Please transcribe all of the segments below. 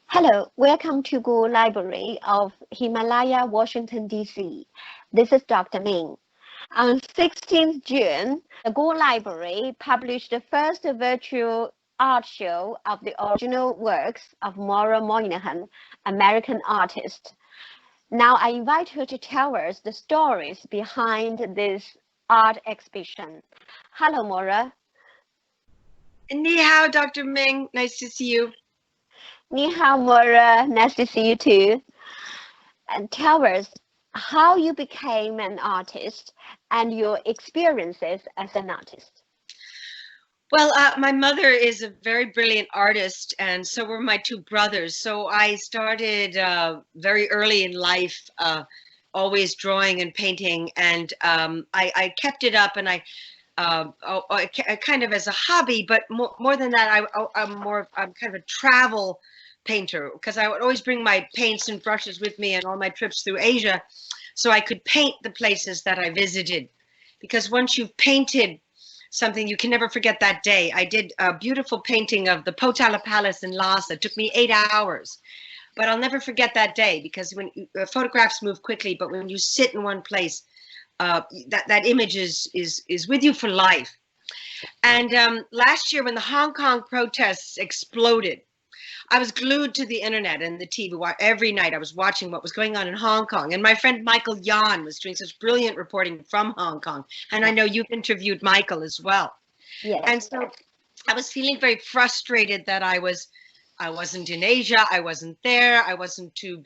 Hello, welcome to Go Library of Himalaya, Washington, D.C. This is Dr. Ming. On 16th June, the Go Library published the first virtual art show of the original works of Maura, American artist. Now I invite her to tell us the stories behind this art exhibition. Hello, Maura. Ni hao, Dr. Ming. Nice to see you. Ni hao, Maura. Nice to see you too. And tell us how you became an artist and your experiences as an artist. Well, my mother is a very brilliant artist, and so were my two brothers. So I started very early in life, always drawing and painting, and I kept it up, and I kind of as a hobby, but more than that, I'm kind of a travel painter, because I would always bring my paints and brushes with me on all my trips through Asia, so I could paint the places that I visited. Because once you've painted something, you can never forget that day. I did a beautiful painting of the Potala Palace in Lhasa. It took me 8 hours, but I'll never forget that day, because when photographs move quickly, but when you sit in one place, that image is with you for life. And last year, when the Hong Kong protests exploded, I was glued to the internet and the TV. Every night I was watching what was going on in Hong Kong. And my friend Michael Yan was doing such brilliant reporting from Hong Kong. And I know you've interviewed Michael as well. Yes. And so I was feeling very frustrated that I wasn't in Asia. I wasn't there. I wasn't to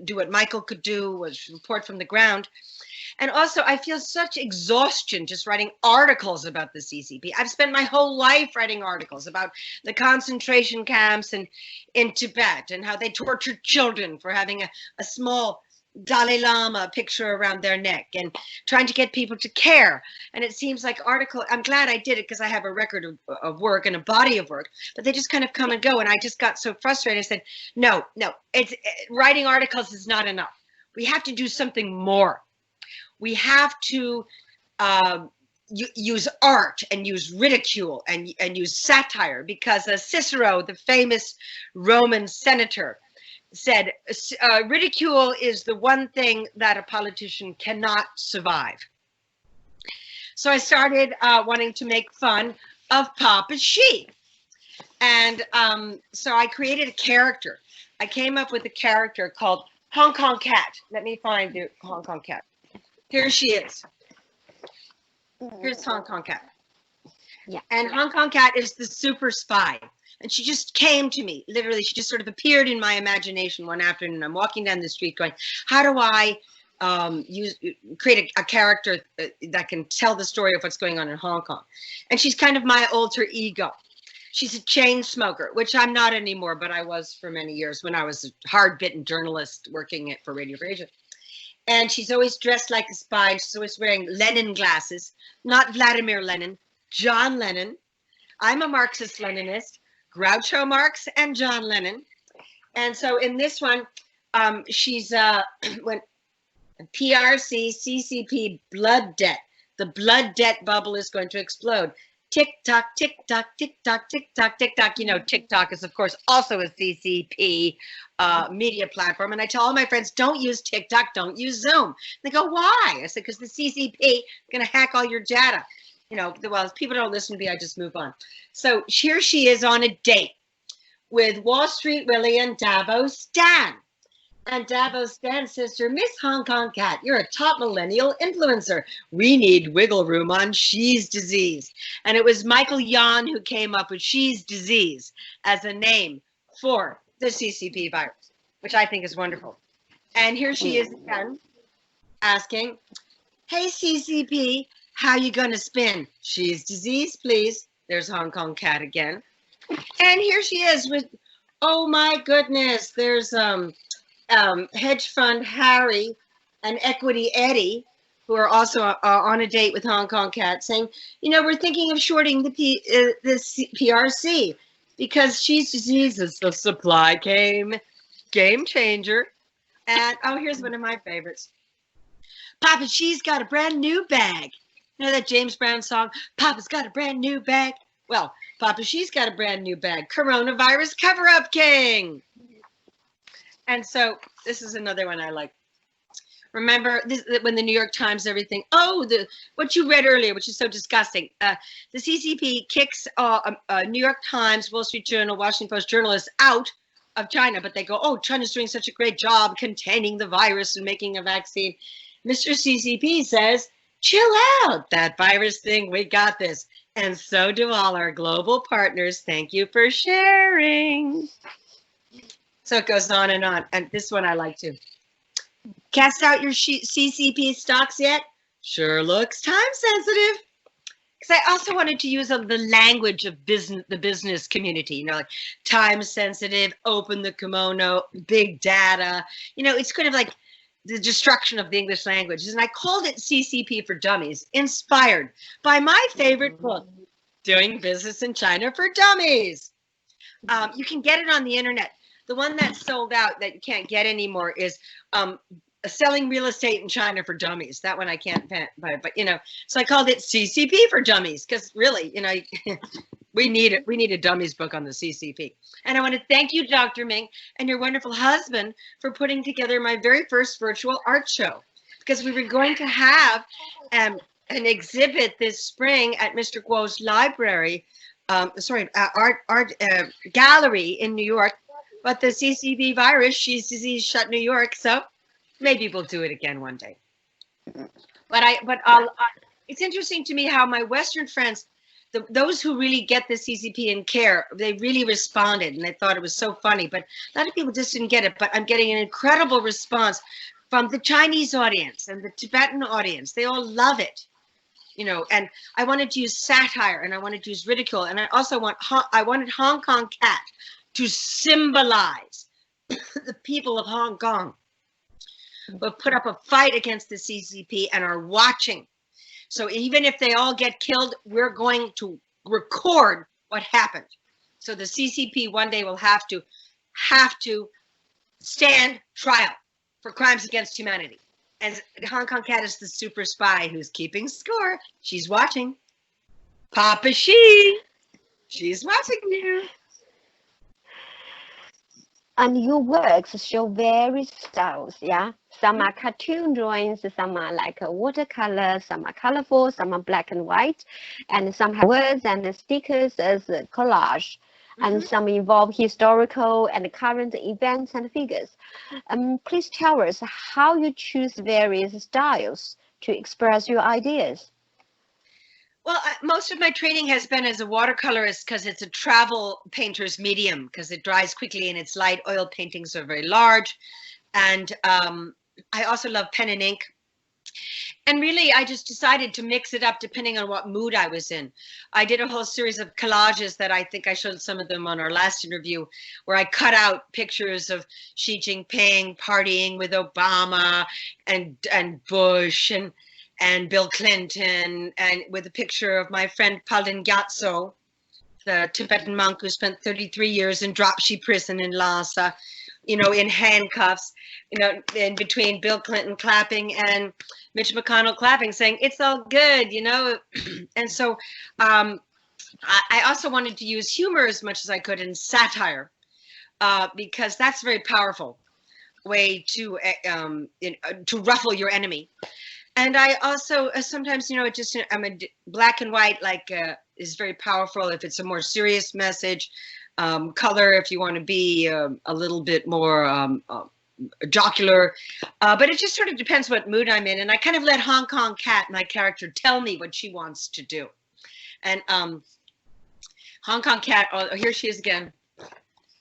do what Michael could do, was report from the ground. And also, I feel such exhaustion just writing articles about the CCP. I've spent my whole life writing articles about the concentration camps and in Tibet, and how they tortured children for having a small Dalai Lama picture around their neck, and trying to get people to care. And it seems like I'm glad I did it, because I have a record of work and a body of work, but they just kind of come and go. And I just got so frustrated. I said, no, writing articles is not enough. We have to do something more. We have to use art and use ridicule and use satire, because Cicero, the famous Roman senator, said ridicule is the one thing that a politician cannot survive. So I started wanting to make fun of Papa Sheep. And so I created a character. I came up with a character called Hong Kong Cat. Let me find the Hong Kong Cat. Here she is. Here's Hong Kong Cat. Yeah. And Hong Kong Cat is the super spy. And she just came to me. Literally, she just sort of appeared in my imagination one afternoon. I'm walking down the street going, how do I create a character that can tell the story of what's going on in Hong Kong? And she's kind of my alter ego. She's a chain smoker, which I'm not anymore, but I was for many years when I was a hard-bitten journalist working for Radio Free Asia. And she's always dressed like a spy. She's always wearing Lenin glasses, not Vladimir Lenin, John Lennon. I'm a Marxist-Leninist, Groucho Marx and John Lennon. And so in this one, she's when PRC, CCP, blood debt. The blood debt bubble is going to explode. Tick tock, tick tock, tick tock, tick tock, tick tock. You know, TikTok is, of course, also a CCP media platform. And I tell all my friends, don't use TikTok, don't use Zoom. They go, why? I said, because the CCP is going to hack all your data. You know, well, if people don't listen to me, I just move on. So here she is on a date with Wall Street Willie and Davos Stan. And Davos Stan says to her, Miss Hong Kong Cat, you're a top millennial influencer. We need wiggle room on She's Disease. And it was Michael Yan who came up with She's Disease as a name for the CCP virus, which I think is wonderful. And here she is again asking, hey, CCP, how you going to spin? She's Disease, please. There's Hong Kong Cat again. And here she is with, oh my goodness, there's hedge fund Harry and equity Eddie, who are also on a date with Hong Kong Cat, saying, you know, we're thinking of shorting the PRC because She's Disease is the supply game changer. And oh, here's one of my favorites. Papa, she's got a brand new bag. You know that James Brown song, Papa's got a brand new bag? Well, Papa, she's got a brand new bag. Coronavirus cover-up king. And so this is another one I like. Remember this, when the New York Times, everything, oh, what you read earlier, which is so disgusting. The CCP kicks New York Times, Wall Street Journal, Washington Post journalists out of China, but they go, oh, China's doing such a great job containing the virus and making a vaccine. Mr. CCP says, chill out, that virus thing, we got this. And so do all our global partners. Thank you for sharing. So it goes on. And this one I like too. Cast out your CCP stocks yet? Sure looks time sensitive. Because I also wanted to use the language of the business community, you know, like time sensitive, open the kimono, big data. You know, it's kind of like the destruction of the English language. And I called it CCP for Dummies, inspired by my favorite book, Doing Business in China for Dummies. You can get it on the internet. The one that's sold out that you can't get anymore is Selling Real Estate in China for Dummies. That one I can't buy, but you know, so I called it CCP for Dummies because really, you know, we need a dummies book on the CCP. And I want to thank you, Dr. Ming, and your wonderful husband for putting together my very first virtual art show, because we were going to have an exhibit this spring at Mr. Guo's library, art gallery in New York, but the CCP virus, she's shut New York, so maybe we'll do it again one day. But it's interesting to me how my Western friends, those who really get the CCP and care, they really responded and they thought it was so funny. But a lot of people just didn't get it. But I'm getting an incredible response from the Chinese audience and the Tibetan audience. They all love it, you know. And I wanted to use satire and I wanted to use ridicule. And I also wanted Hong Kong Cat to symbolize the people of Hong Kong, but put up a fight against the CCP and are watching. So even if they all get killed, we're going to record what happened. So the CCP one day will have to stand trial for crimes against humanity. And Hong Kong Cat is the super spy who's keeping score. She's watching. Papa she's watching you. And your works show various styles, yeah? Some are cartoon drawings, some are like a watercolor, some are colorful, some are black and white, and some have words and stickers as a collage, and some involve historical and current events and figures. Please tell us how you choose various styles to express your ideas. Well, most of my training has been as a watercolorist because it's a travel painter's medium, because it dries quickly and it's light. Oil paintings are very large. And I also love pen and ink. And really, I just decided to mix it up depending on what mood I was in. I did a whole series of collages that I think I showed some of them on our last interview, where I cut out pictures of Xi Jinping partying with Obama and Bush and Bill Clinton, and with a picture of my friend Palden Gyatso, the Tibetan monk who spent 33 years in Dropsy prison in Lhasa, you know, in handcuffs, you know, in between Bill Clinton clapping and Mitch McConnell clapping, saying, it's all good, you know. And so I also wanted to use humor as much as I could in satire, because that's a very powerful way to ruffle your enemy. And I also sometimes, you know, I'm a black and white, like is very powerful if it's a more serious message. Color if you want to be a little bit more jocular, but it just sort of depends what mood I'm in. And I kind of let Hong Kong Cat, my character, tell me what she wants to do. And Hong Kong Cat, oh, here she is again.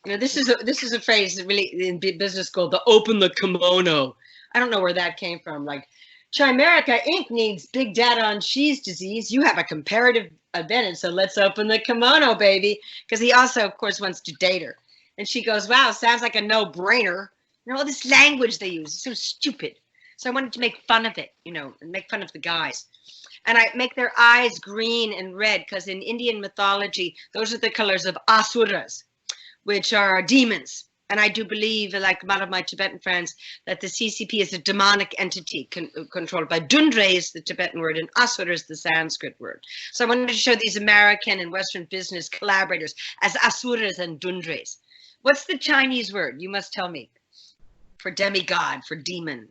You know, this is a phrase that really in business called the open the kimono. I don't know where that came from. Like, Chimerica Inc. needs big data on Xi's disease. You have a comparative advantage, so let's open the kimono, baby. Because he also, of course, wants to date her. And she goes, wow, sounds like a no-brainer. You know, all this language they use is so stupid. So I wanted to make fun of it, you know, and make fun of the guys. And I make their eyes green and red, because in Indian mythology, those are the colors of asuras, which are demons. And I do believe, like a lot of my Tibetan friends, that the CCP is a demonic entity controlled by Dundre is the Tibetan word and Asura is the Sanskrit word. So I wanted to show these American and Western business collaborators as Asuras and Dundres. What's the Chinese word? You must tell me. for demigod, for demon.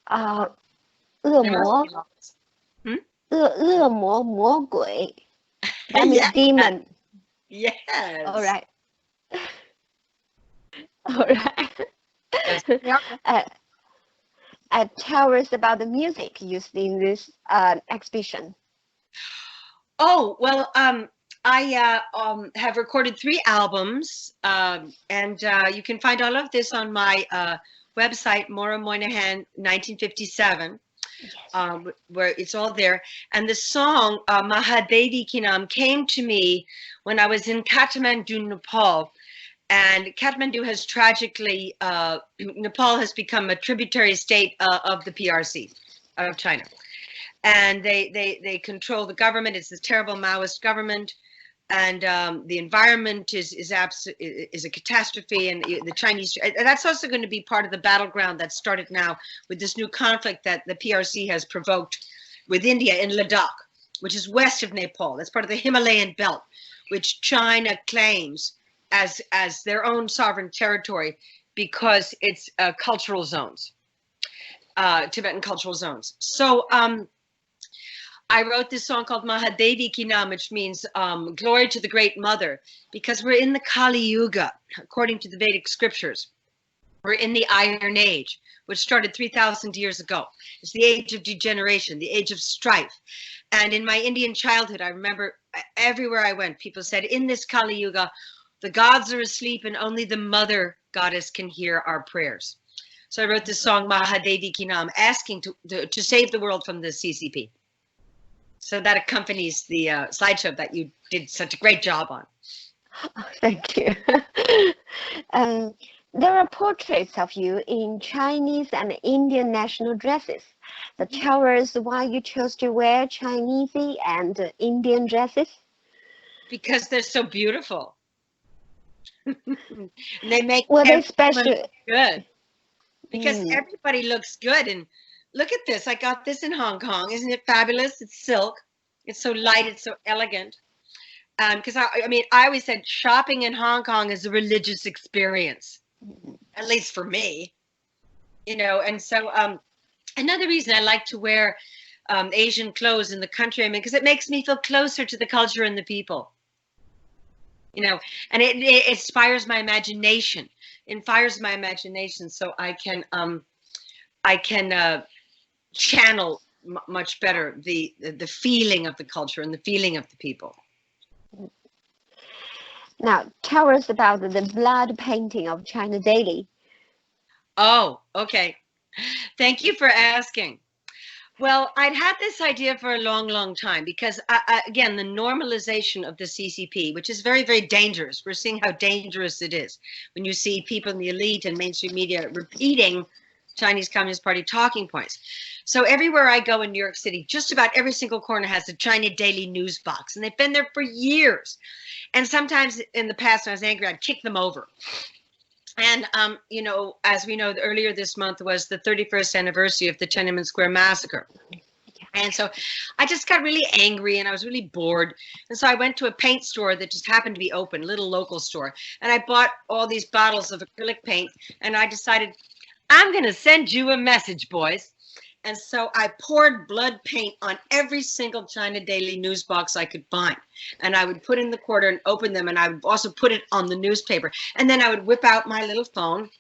恶 There 魔 must be lots. Hmm? 恶魔魔鬼 that means Yeah. demon. Yes. All right. All right. Yes. Yeah. Tell us about the music used in this exhibition. Oh, well, I have recorded 3 albums, and you can find all of this on my website, Maura Moynihan 1957, Yes. where it's all there. And the song Mahadevi Kinam came to me when I was in Kathmandu, Nepal. And Kathmandu has tragically, Nepal has become a tributary state of the PRC, of China. And they control the government. It's this terrible Maoist government, and the environment is a catastrophe. And the Chinese, that's also going to be part of the battleground that started now with this new conflict that the PRC has provoked with India in Ladakh, which is west of Nepal. That's part of the Himalayan belt, which China claims as their own sovereign territory because it's cultural zones, Tibetan cultural zones. So I wrote this song called Mahadevi Kinam, which means glory to the great mother, because we're in the Kali Yuga, according to the Vedic scriptures. We're in the Iron Age, which started 3,000 years ago. It's the age of degeneration, the age of strife. And in my Indian childhood, I remember everywhere I went, people said, in this Kali Yuga, the gods are asleep and only the mother goddess can hear our prayers. So I wrote this song, Mahadevi Kinam, asking to save the world from the CCP. So that accompanies the slideshow that you did such a great job on. Oh, thank you. There are portraits of you in Chinese and Indian national dresses. So tell us why you chose to wear Chinese and Indian dresses. Because they're so beautiful. And they make they special look good. Because everybody looks good. And look at this. I got this in Hong Kong. Isn't it fabulous? It's silk. It's so light. It's so elegant. Because I mean, I always said shopping in Hong Kong is a religious experience, at least for me, you know. And so another reason I like to wear Asian clothes in the country, I mean, because it makes me feel closer to the culture and the people, you know, and it inspires my imagination. It fires my imagination, so I can channel much better the feeling of the culture and the feeling of the people. Now, tell us about the blood painting of China Daily. Oh, okay. Thank you for asking. Well, I'd had this idea for a long, long time because, again, the normalization of the CCP, which is very, very dangerous. We're seeing how dangerous it is when you see people in the elite and mainstream media repeating Chinese Communist Party talking points. So everywhere I go in New York City, just about every single corner has a China Daily news box, and they've been there for years. And sometimes in the past, when I was angry, I'd kick them over. And, you know, as we know, earlier this month was the 31st anniversary of the Tiananmen Square massacre. And so I just got really angry and I was really bored. And so I went to a paint store that just happened to be open, a little local store. And I bought all these bottles of acrylic paint. And I decided, I'm going to send you a message, boys. And so I poured blood paint on every single China Daily news box I could find. And I would put in the quarter and open them. And I would also put it on the newspaper. And then I would whip out my little phone.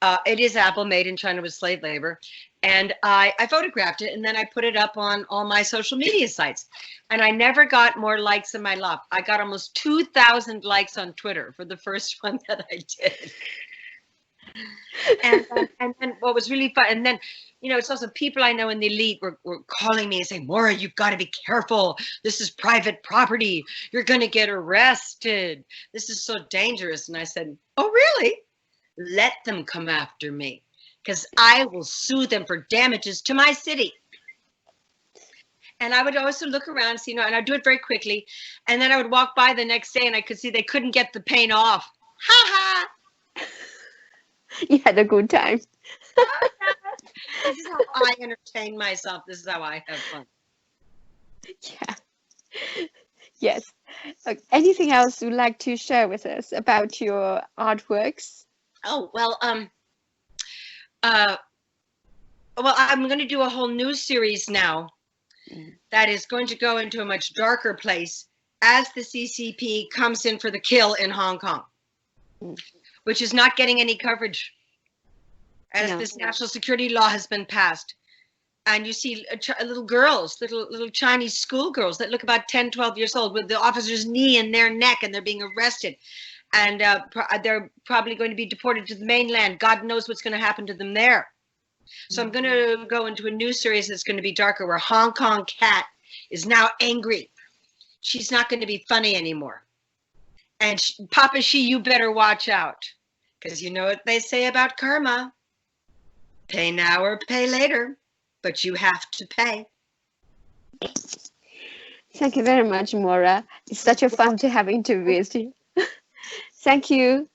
It is Apple, made in China with slave labor. And I photographed it. And then I put it up on all my social media sites. And I never got more likes in my life. I got almost 2,000 likes on Twitter for the first one that I did. And then what was really fun, and then, you know, it's also people I know in the elite were calling me and saying, Maura, you've got to be careful. This is private property. You're going to get arrested. This is so dangerous. And I said, oh, really? Let them come after me, because I will sue them for damages to my city. And I would also look around, see, you know, and I'd do it very quickly. And then I would walk by the next day and I could see they couldn't get the paint off. Ha ha. You had a good time. This is how I entertain myself. This is how I have fun. Yeah. Yes. Anything else you'd like to share with us about your artworks? Oh, well, Well, I'm going to do a whole new series now that is going to go into a much darker place as the CCP comes in for the kill in Hong Kong, which is not getting any coverage as this national security law has been passed. And you see little girls, little Chinese schoolgirls that look about 10, 12 years old with the officer's knee in their neck, and they're being arrested. And they're probably going to be deported to the mainland. God knows what's going to happen to them there. So I'm going to go into a new series that's going to be darker, where Hong Kong Cat is now angry. She's not going to be funny anymore. And Papa Xi, you better watch out, because you know what they say about karma. Pay now or pay later, but you have to pay. Thank you very much, Maura. It's such a fun to have interviews. Thank you.